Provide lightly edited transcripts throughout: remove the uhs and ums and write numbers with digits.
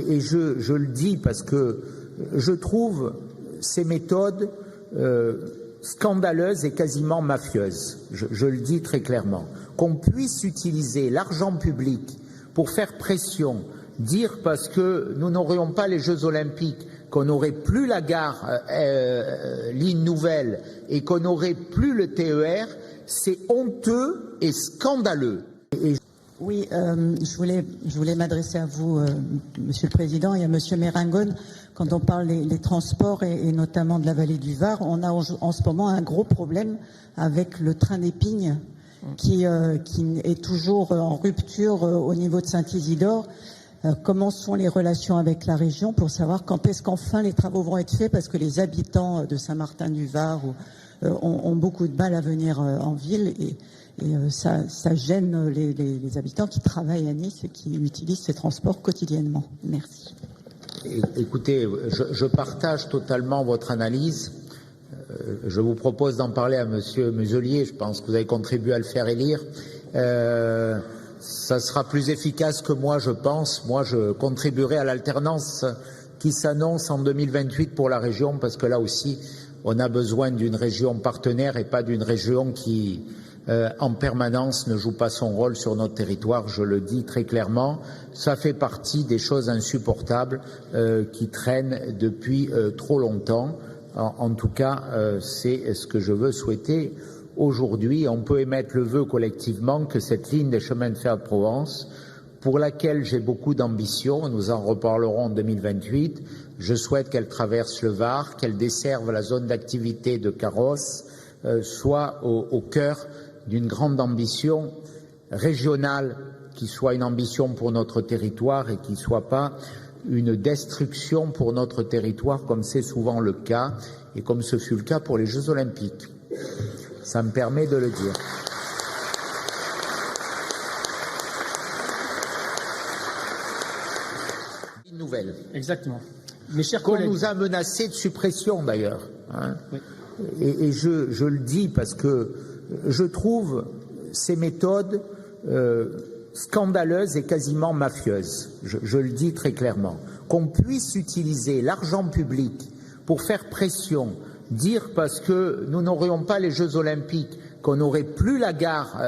Et je le dis parce que je trouve ces méthodes scandaleuses et quasiment mafieuses. Je le dis très clairement. Qu'on puisse utiliser l'argent public pour faire pression, dire parce que nous n'aurions pas les Jeux Olympiques, qu'on n'aurait plus la gare ligne nouvelle et qu'on n'aurait plus le TER, c'est honteux et scandaleux. Oui, je voulais m'adresser à vous, Monsieur le Président, et à Monsieur Méringone. Quand on parle des transports et notamment de la vallée du Var, on a en ce moment un gros problème avec le train d'Épingle qui est toujours en rupture au niveau de Saint-Isidore. Comment sont les relations avec la région pour savoir quand est-ce qu'enfin les travaux vont être faits, parce que les habitants de Saint-Martin-du-Var ont beaucoup de mal à venir en ville et ça gêne les habitants qui travaillent à Nice et qui utilisent ces transports quotidiennement. Merci. Écoutez, je partage totalement votre analyse. Je vous propose d'en parler à Monsieur Muselier. Je pense que vous avez contribué à le faire élire. Ça sera plus efficace que moi, je pense. Moi, je contribuerai à l'alternance qui s'annonce en 2028 pour la région, parce que là aussi, on a besoin d'une région partenaire et pas d'une région qui, en permanence, ne joue pas son rôle sur notre territoire. Je le dis très clairement. Ça fait partie des choses insupportables qui traînent depuis trop longtemps. En tout cas, c'est ce que je veux souhaiter aujourd'hui. On peut émettre le vœu collectivement que cette ligne des chemins de fer de Provence, pour laquelle j'ai beaucoup d'ambition, nous en reparlerons en 2028, je souhaite qu'elle traverse le Var, qu'elle desserve la zone d'activité de Carrosse, soit au cœur d'une grande ambition régionale, qui soit une ambition pour notre territoire et qui ne soit pas une destruction pour notre territoire, comme c'est souvent le cas et comme ce fut le cas pour les Jeux Olympiques. Ça me permet de le dire. Une nouvelle. Exactement. Mes chers collègues. Qu'on nous a menacé de suppression d'ailleurs. Hein. Oui. Et je le dis parce que je trouve ces méthodes scandaleuses et quasiment mafieuses. Je le dis très clairement. Qu'on puisse utiliser l'argent public pour faire pression, dire parce que nous n'aurions pas les Jeux Olympiques, qu'on n'aurait plus la gare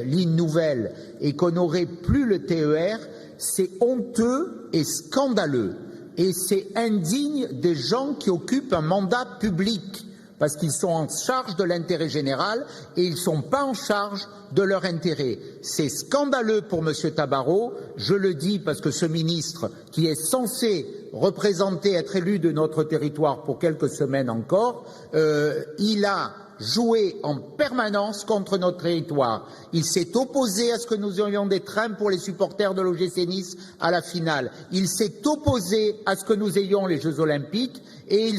ligne nouvelle et qu'on n'aurait plus le TER, c'est honteux et scandaleux. Et c'est indigne des gens qui occupent un mandat public, parce qu'ils sont en charge de l'intérêt général et ils ne sont pas en charge de leur intérêt. C'est scandaleux pour M. Tabarot, je le dis parce que ce ministre, qui est censé représenter, être élu de notre territoire pour quelques semaines encore, il a joué en permanence contre notre territoire. Il s'est opposé à ce que nous ayons des trains pour les supporters de l'OGC Nice à la finale. Il s'est opposé à ce que nous ayons les Jeux Olympiques et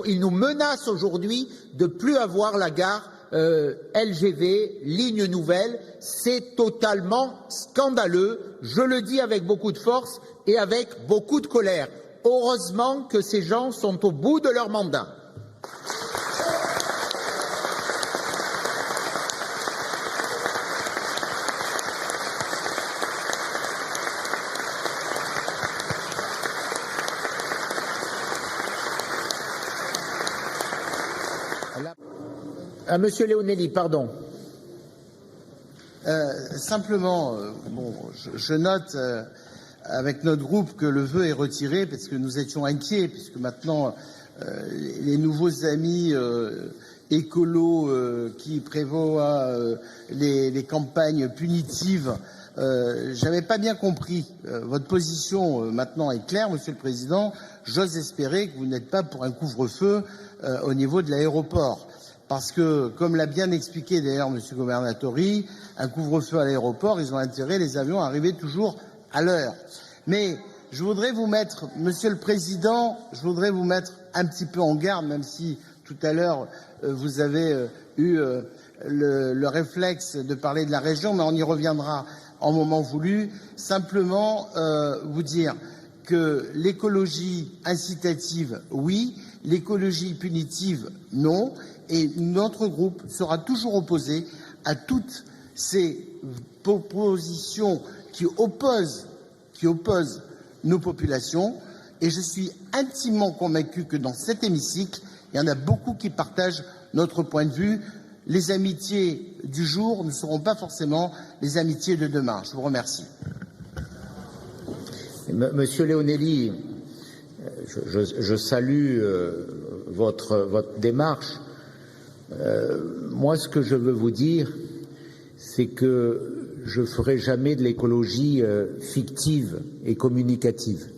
il nous menace aujourd'hui de ne plus avoir la gare LGV, ligne nouvelle. C'est totalement scandaleux. Je le dis avec beaucoup de force et avec beaucoup de colère. Heureusement que ces gens sont au bout de leur mandat. Monsieur Leonelli, pardon. Simplement, je note avec notre groupe que le vœu est retiré parce que nous étions inquiets, puisque maintenant les nouveaux amis écolos qui prévoient les campagnes punitives, j'avais pas bien compris. Votre position maintenant est claire, Monsieur le Président. J'ose espérer que vous n'êtes pas pour un couvre-feu au niveau de l'aéroport. Parce que, comme l'a bien expliqué d'ailleurs M. Governatori, un couvre-feu à l'aéroport, ils ont intérêt, les avions, à arriver toujours à l'heure. Mais je voudrais vous mettre, Monsieur le Président, je voudrais vous mettre un petit peu en garde, même si tout à l'heure vous avez eu le réflexe de parler de la région, mais on y reviendra en moment voulu. Simplement vous dire que l'écologie incitative, oui, l'écologie punitive, non. Et notre groupe sera toujours opposé à toutes ces propositions qui opposent nos populations. Et je suis intimement convaincu que dans cet hémicycle, il y en a beaucoup qui partagent notre point de vue. Les amitiés du jour ne seront pas forcément les amitiés de demain. Je vous remercie. Monsieur Leonelli, je salue votre démarche. Moi, ce que je veux vous dire, c'est que je ne ferai jamais de l'écologie fictive et communicative.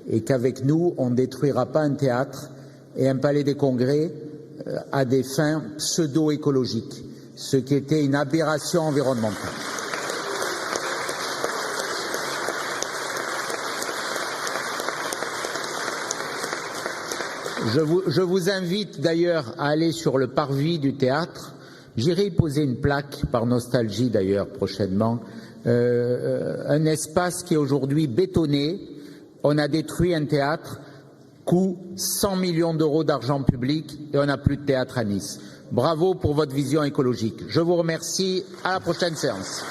Et qu'avec nous, on ne détruira pas un théâtre et un palais des congrès à des fins pseudo-écologiques, ce qui était une aberration environnementale. Je vous invite d'ailleurs à aller sur le parvis du théâtre. J'irai y poser une plaque, par nostalgie d'ailleurs prochainement, un espace qui est aujourd'hui bétonné. On a détruit un théâtre, coût 100 millions d'euros d'argent public et on n'a plus de théâtre à Nice. Bravo pour votre vision écologique. Je vous remercie. À la prochaine séance.